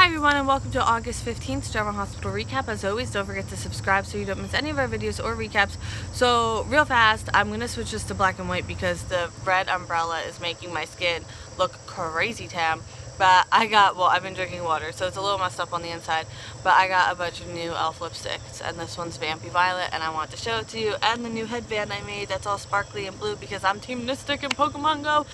everyone, and welcome to August 15th General Hospital recap. As always, don't forget to subscribe so you don't miss any of our videos or recaps. So real fast, I'm going to switch this to black and white because the red umbrella is making my skin look crazy tan. But I've been drinking water, so it's a little messed up on the inside. But I got a bunch of new e.l.f. lipsticks, and this one's Vampy Violet, and I want to show it to you. And the new headband I made that's all sparkly and blue because I'm Team Mystic in Pokemon Go.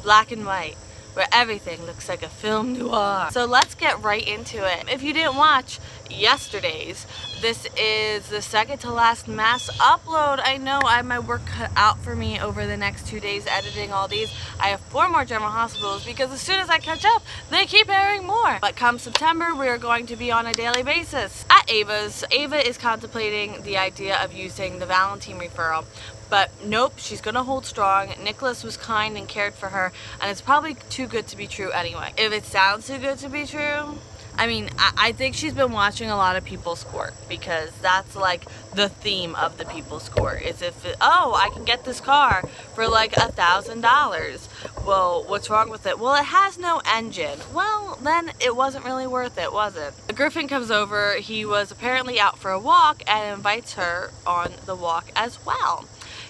Black and white, where everything looks like a film noir. So let's get right into it. If you didn't watch yesterday's, this is the second to last mass upload. I know I have my work cut out for me over the next 2 days editing all these. I have 4 more General Hospitals because as soon as I catch up, they keep airing more. But come September, we are going to be on a daily basis. At Ava's, Ava is contemplating the idea of using the Valentine referral. But nope, she's gonna hold strong. Nicholas was kind and cared for her, and it's probably too good to be true anyway. If it sounds too good to be true, I mean, I think she's been watching a lot of People's Court because that's like the theme of the People's Court is oh, I can get this car for like $1,000. Well, what's wrong with it? Well, it has no engine. Well, then it wasn't really worth it, was it? Griffin comes over. He was apparently out for a walk and invites her on the walk as well.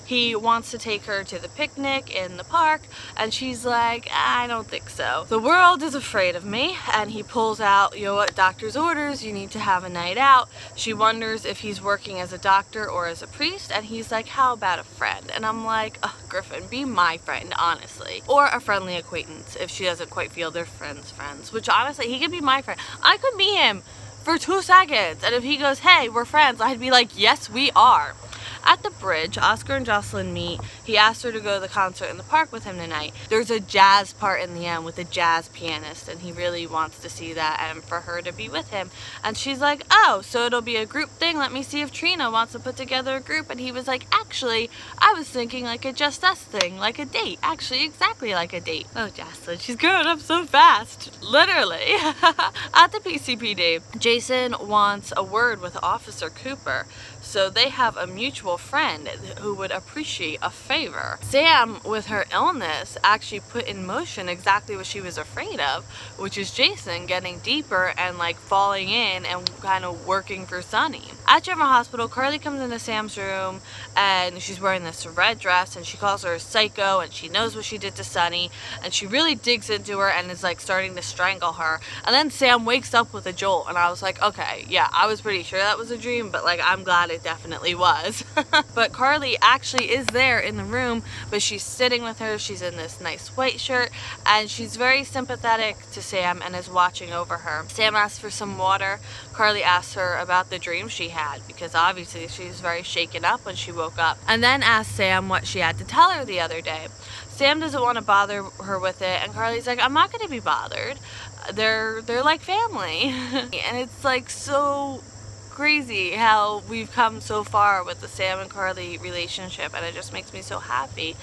He wants to take her to the picnic in the park, and she's like, I don't think so. The world is afraid of me, and he pulls out, you know what, doctor's orders, you need to have a night out. She wonders if he's working as a doctor or as a priest, and he's like, how about a friend? And I'm like, oh, Griffin, be my friend, honestly. Or a friendly acquaintance, if she doesn't quite feel they're friends, which honestly, he could be my friend. I could meet him for 2 seconds, and if he goes, hey, we're friends, I'd be like, yes, we are. At the bridge, Oscar and Jocelyn meet. He asks her to go to the concert in the park with him tonight. There's a jazz part in the end with a jazz pianist, and he really wants to see that and for her to be with him. And she's like, oh, so it'll be a group thing. Let me see if Trina wants to put together a group. And he was like, actually, I was thinking like a just us thing, like a date. Actually, exactly like a date. Oh, Jocelyn, she's growing up so fast. Literally. At the PCPD, Jason wants a word with Officer Cooper. So they have a mutual friend who would appreciate a favor. Sam, with her illness, actually put in motion exactly what she was afraid of, which is Jason getting deeper and like falling in and kind of working for Sunny. At General Hospital, Carly comes into Sam's room and she's wearing this red dress and she calls her a psycho and she knows what she did to Sunny and she really digs into her and is like starting to strangle her. And then Sam wakes up with a jolt and I was like, okay, yeah, I was pretty sure that was a dream, but like I'm glad it definitely was. But Carly actually is there in the room, but she's sitting with her. She's in this nice white shirt and she's very sympathetic to Sam and is watching over her. Sam asks for some water. Carly asks her about the dream she had because obviously she was very shaken up when she woke up, and then asks Sam what she had to tell her the other day. Sam doesn't want to bother her with it, and Carly's like, I'm not going to be bothered. They're like family. And it's like so crazy how we've come so far with the Sam and Carly relationship, and it just makes me so happy.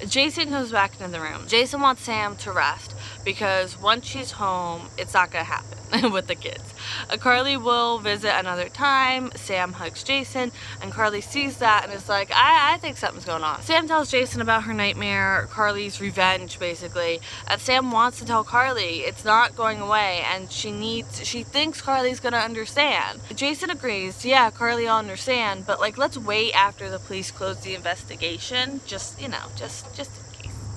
Jason comes back into the room. Jason wants Sam to rest because once she's home, it's not gonna happen with the kids. Carly will visit another time. Sam hugs Jason and Carly sees that and is like, I think something's going on. Sam tells Jason about her nightmare, Carly's revenge basically, and Sam wants to tell Carly it's not going away and she thinks Carly's gonna understand. Jason agrees, yeah, Carly will understand, but like let's wait after the police close the investigation, just in case.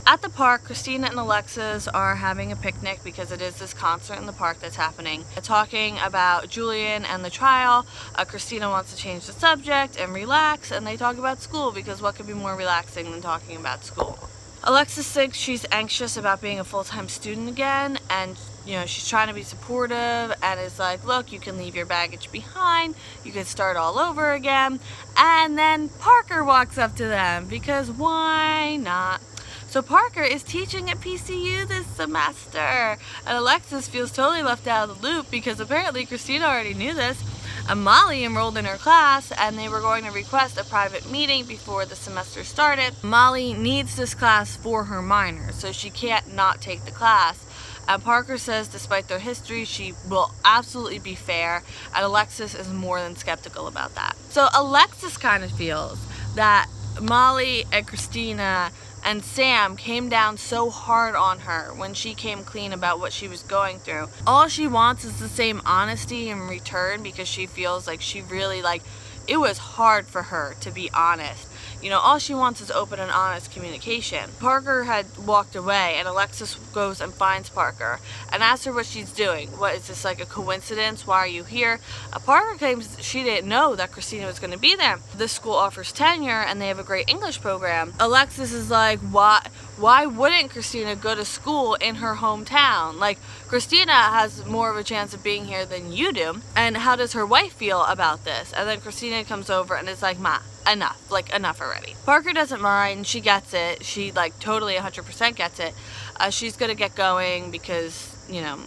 At the park, Christina and Alexis are having a picnic because it is this concert in the park that's happening. They're talking about Julian and the trial. Christina wants to change the subject and relax, and they talk about school because what could be more relaxing than talking about school? Alexis thinks she's anxious about being a full-time student again, and she's trying to be supportive and is like, look, you can leave your baggage behind, you can start all over again. And then Parker walks up to them because why not? So Parker is teaching at PCU this semester, and Alexis feels totally left out of the loop because apparently Christina already knew this. And Molly enrolled in her class and they were going to request a private meeting before the semester started. Molly needs this class for her minor, so she can't not take the class. And Parker says despite their history, she will absolutely be fair, and Alexis is more than skeptical about that. So Alexis kind of feels that Molly and Christina and Sam came down so hard on her when she came clean about what she was going through. All she wants is the same honesty in return, because she feels like she really, like, it was hard for her to be honest. You know, all she wants is open and honest communication. Parker had walked away, and Alexis goes and finds Parker and asks her what she's doing. What is this, like a coincidence? Why are you here? Parker claims she didn't know that Christina was going to be there. This school offers tenure and they have a great English program. Alexis is like, why wouldn't Christina go to school in her hometown? Like, Christina has more of a chance of being here than you do. And how does her wife feel about this? And then Christina comes over and is like, Ma, enough, like enough already. Parker doesn't mind, she gets it, she like totally 100% gets it. She's gonna get going because, you know,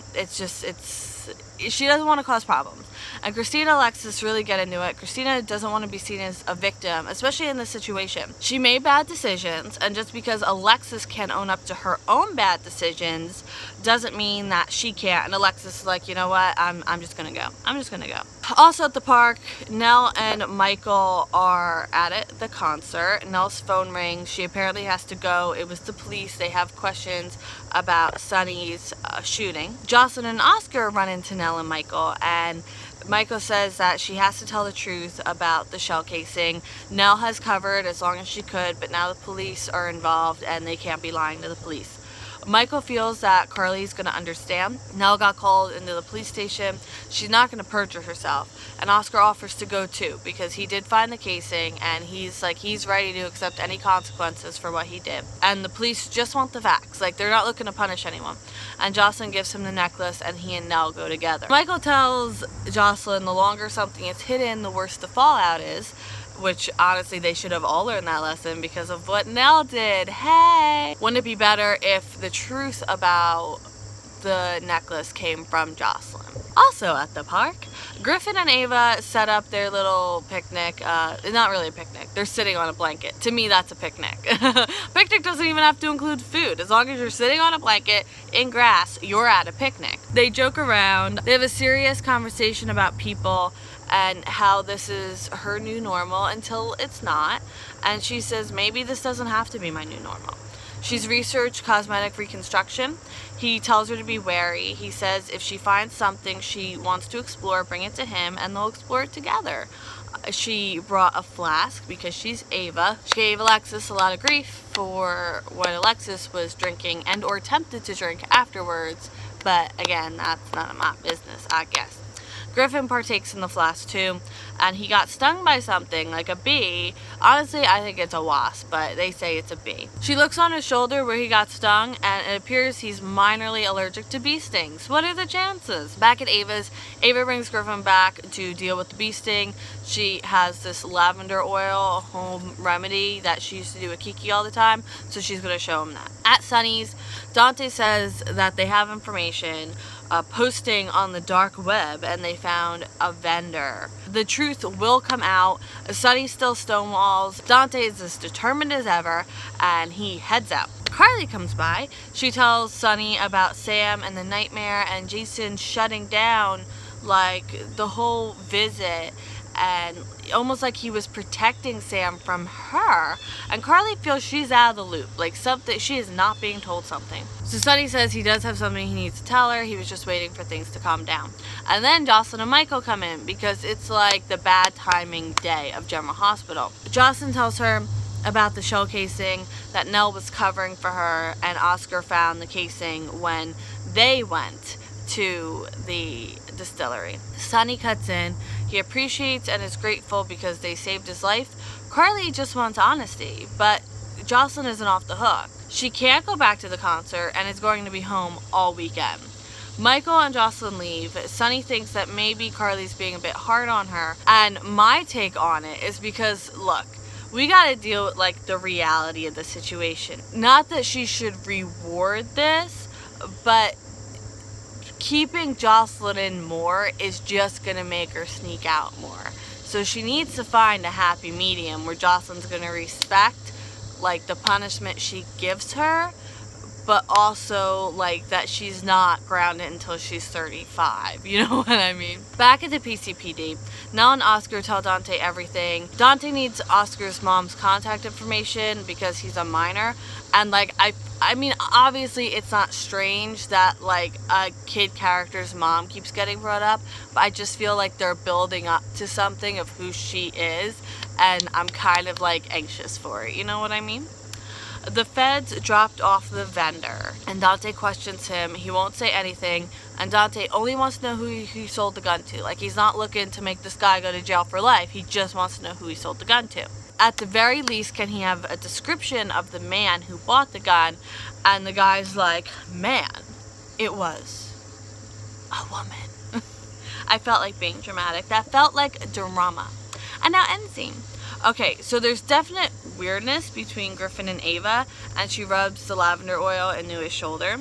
she doesn't want to cause problems. And Christina and Alexis really get into it. Christina doesn't want to be seen as a victim, especially in this situation. She made bad decisions, and just because Alexis can't own up to her own bad decisions doesn't mean that she can't. And Alexis is like, you know what, I'm just gonna go. I'm just gonna go. Also at the park, Nell and Michael are at the concert. Nell's phone rings. She apparently has to go. It was the police. They have questions about Sunny's shooting. Jocelyn and Oscar run into Nell and Michael, and Michael says that she has to tell the truth about the shell casing. Nell has covered as long as she could, but now the police are involved and they can't be lying to the police. Michael feels that Carly's going to understand. Nell got called into the police station. She's not going to perjure herself. And Oscar offers to go too, because he did find the casing and he's ready to accept any consequences for what he did. And the police just want the facts. Like, they're not looking to punish anyone. And Jocelyn gives him the necklace and he and Nell go together. Michael tells Jocelyn the longer something is hidden, the worse the fallout is. Which, honestly, they should have all learned that lesson because of what Nell did. Hey! Wouldn't it be better if the truth about the necklace came from Jocelyn? Also at the park, Griffin and Ava set up their little picnic. Not really a picnic. They're sitting on a blanket. To me, that's a picnic. Picnic doesn't even have to include food. As long as you're sitting on a blanket in grass, you're at a picnic. They joke around. They have a serious conversation about people and how this is her new normal until it's not. And she says, maybe this doesn't have to be my new normal. She's researched cosmetic reconstruction. He tells her to be wary. He says if she finds something she wants to explore, bring it to him and they'll explore it together. She brought a flask because she's Ava. She gave Alexis a lot of grief for what Alexis was drinking and or tempted to drink afterwards. But again, that's none of my business, I guess. Griffin partakes in the flask too, and he got stung by something, like a bee. Honestly, I think it's a wasp, but they say it's a bee. She looks on his shoulder where he got stung, and it appears he's minorly allergic to bee stings. What are the chances? Back at Ava's, Ava brings Griffin back to deal with the bee sting. She has this lavender oil home remedy that she used to do with Kiki all the time, so she's going to show him that. At Sunny's, Dante says that they have information posting on the dark web, and they found a vendor. The truth will come out. Sunny still stonewalls. Dante is as determined as ever, and he heads out. Carly comes by. She tells Sunny about Sam and the nightmare and Jason shutting down like the whole visit, and almost like he was protecting Sam from her. And Carly feels she's out of the loop, like something, she is not being told something. So Sunny says he does have something he needs to tell her. He was just waiting for things to calm down. And then Jocelyn and Michael come in because it's like the bad timing day of General Hospital. Jocelyn tells her about the shell casing that Nell was covering for her, and Oscar found the casing when they went to the distillery. Sunny cuts in. He appreciates and is grateful because they saved his life. Carly just wants honesty, but Jocelyn isn't off the hook. She can't go back to the concert and is going to be home all weekend. Michael and Jocelyn leave. Sunny thinks that maybe Carly's being a bit hard on her, and my take on it is because, look, we gotta deal with like the reality of the situation. Not that she should reward this, but keeping Jocelyn in more is just gonna make her sneak out more. So she needs to find a happy medium where Jocelyn's gonna respect like the punishment she gives her, but also like that she's not grounded until she's 35. You know what I mean? Back at the PCPD, Nell and Oscar tell Dante everything. Dante needs Oscar's mom's contact information because he's a minor, and like I mean, obviously it's not strange that like a kid character's mom keeps getting brought up, but I just feel like they're building up to something of who she is, and I'm kind of like anxious for it, you know what I mean? The feds dropped off the vendor, and Dante questions him. He won't say anything, and Dante only wants to know who he sold the gun to. Like, he's not looking to make this guy go to jail for life. He just wants to know who he sold the gun to. At the very least, can he have a description of the man who bought the gun? And the guy's like, man, it was a woman. I felt like being dramatic. That felt like a drama. And now end scene. Okay, so there's definite weirdness between Griffin and Ava, and she rubs the lavender oil into his shoulder.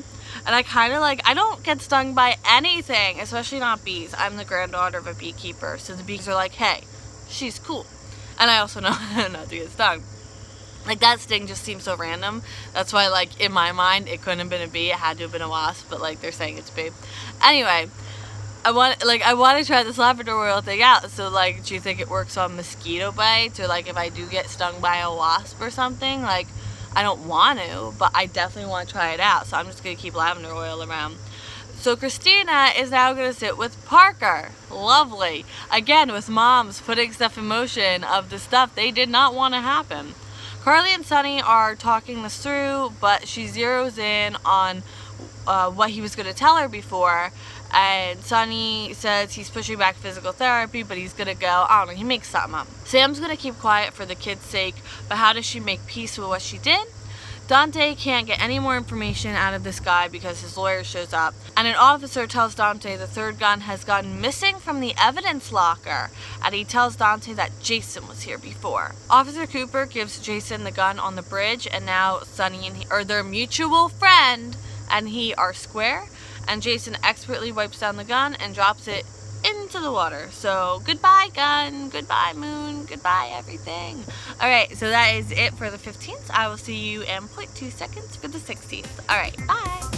And I kind of like, I don't get stung by anything, especially not bees. I'm the granddaughter of a beekeeper, so the bees are like, hey, she's cool. And I also know how not to get stung. Like, that sting just seems so random. That's why, like, in my mind, it couldn't have been a bee. It had to have been a wasp, but, like, they're saying it's a bee. Anyway, I want to try this lavender oil thing out. So, like, do you think it works on mosquito bites? Or, like, if I do get stung by a wasp or something? Like, I don't want to, but I definitely want to try it out. So I'm just going to keep lavender oil around. So Christina is now going to sit with Parker. Lovely. Again, with moms putting stuff in motion of the stuff they did not want to happen. Carly and Sunny are talking this through, but she zeroes in on what he was going to tell her before. And Sunny says he's pushing back physical therapy, but he's going to go, I don't know, he makes something up. Sam's going to keep quiet for the kid's sake, but how does she make peace with what she did? Dante can't get any more information out of this guy because his lawyer shows up, and an officer tells Dante the third gun has gone missing from the evidence locker, and he tells Dante that Jason was here before. Officer Cooper gives Jason the gun on the bridge, and now Sunny and he, or their mutual friend and he, are square, and Jason expertly wipes down the gun and drops it into the water. So goodbye gun, goodbye moon, goodbye everything. Alright, so that is it for the 15th. I will see you in 0.2 seconds for the 16th. Alright, bye.